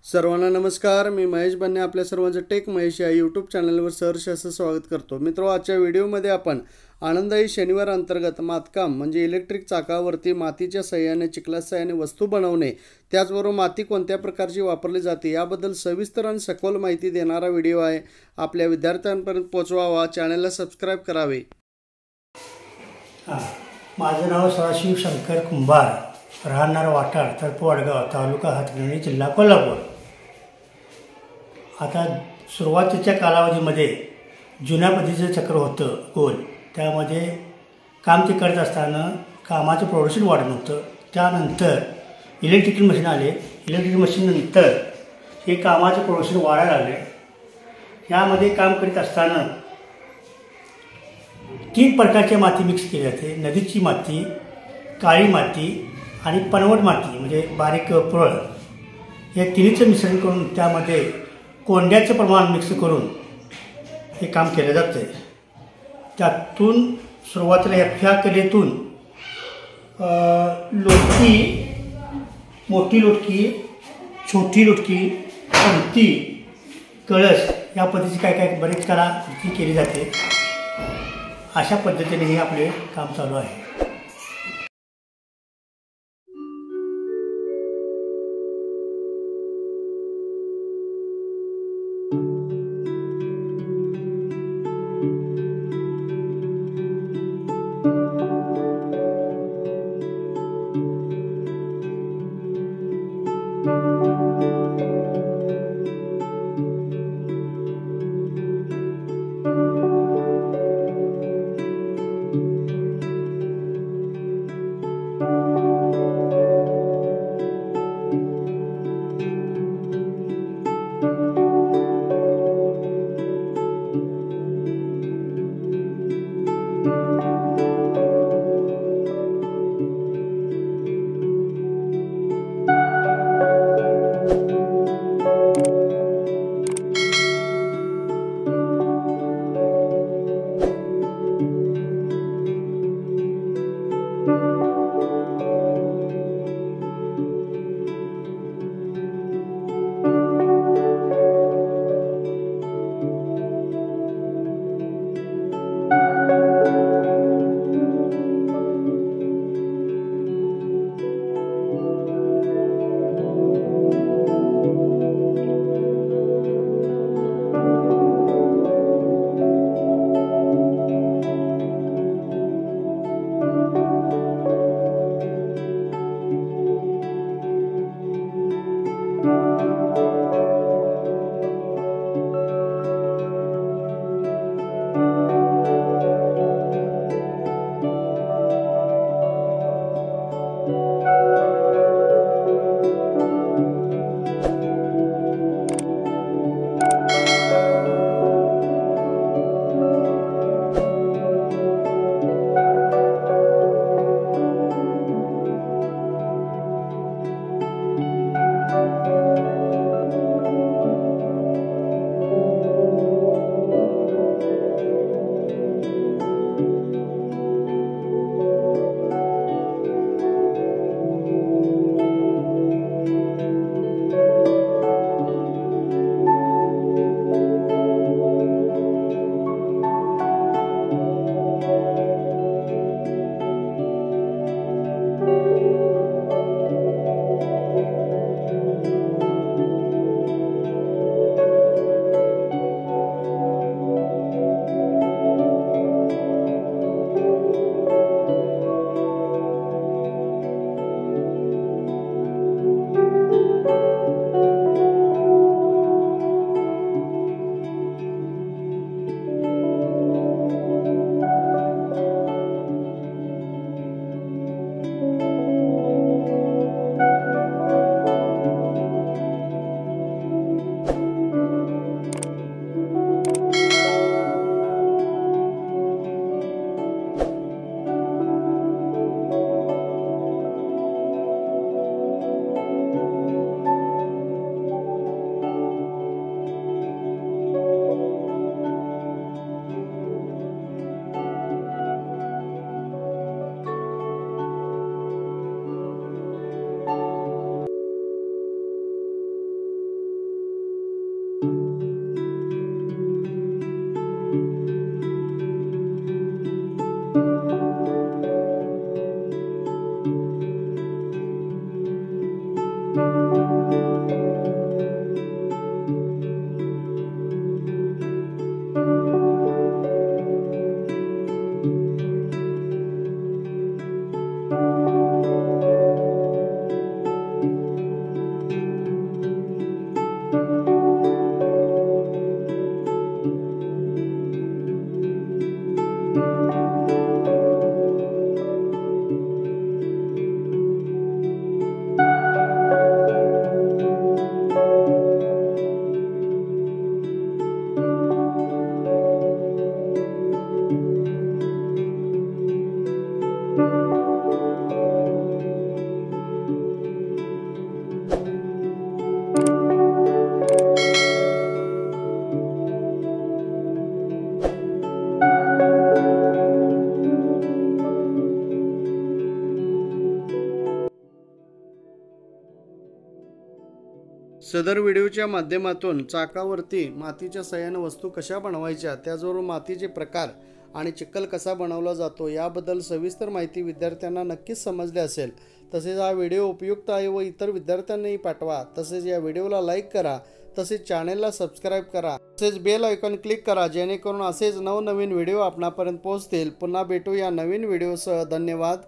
सर्वांना नमस्कार. मी महेश बन्ने आपल्या सर्वांचं टेक महेश या यूट्यूब चॅनलवर सहर्ष असं स्वागत करतो. मित्रो, आजच्या व्हिडिओमध्ये आपण आनंददायी शनिवार अंतर्गत मातकाम म्हणजे इलेक्ट्रिक चाकावरती मातीच्या सहाय्याने चिखलाच्या सहाय्याने वस्तू बनवणे, त्याचबरोबर माती कोणत्या प्रकारची वापरली जाते याबद्दल सविस्तर आणि सखोल माहिती देणारा व्हिडिओ आहे. आपल्या विद्यार्थ्यांपर्यंत पोहोचवावा. चॅनलला सबस्क्राईब करावे. माझं नाव सदाशिव शंकर कुंभार, राहणार वाटाड, तर्फ वडगाव, तालुका हातकणंगले, जिल्हा कोल्हापूर. आता सुरुवातीच्या कालावधीमध्ये जुन्या पद्धतीचं चक्र होतं गोल. त्यामध्ये काम ते करत असताना कामाचं प्रोडक्शन वाढत नव्हतं. त्यानंतर इलेक्ट्रिकल मशीन आले. इलेक्ट्रिकल मशीननंतर हे कामाचं प्रोडक्शन वाढायला लागले. यामध्ये काम करीत असताना 3 प्रकारच्या माती मिक्स केली जाते. नदीची माती, काळी माती आणि पनवट माती म्हणजे बारीक पुरळ, या तिन्हीचं मिश्रण करून त्यामध्ये कोंड्याचं प्रमाण मिक्स करून हे काम केलं जातं. त्यातून सुरुवातीला ह्या कलेतून लोटकी, मोठी लोटकी, छोटी लोटकी, पंती, कळस या पद्धतीची काय बरीच कला केली जाते. अशा पद्धतीने हे आपले काम चालू आहे. सदर व्हिडिओच्या माध्यमातून चाकावरती मातीच्या सहाय्याने वस्तू कशा बनवायच्या, त्याचबरोबर मातीचे प्रकार आणि चिखल कसा बनवला जातो याबद्दल सविस्तर माहिती विद्यार्थ्यांना नक्कीच समजले असेल। तसेच हा व्हिडिओ उपयुक्त आहे व इतर विद्यार्थ्यांनाही पाठवा। तसेच या व्हिडिओला लाईक करा, तसेच चॅनलला सबस्क्राईब करा, तसेच बेल आयकॉन क्लिक करा, जेणेकरून असेच नवनवीन व्हिडिओ आपणापर्यंत पोहोचतील। पुन्हा भेटू या नवीन व्हिडिओसह। धन्यवाद।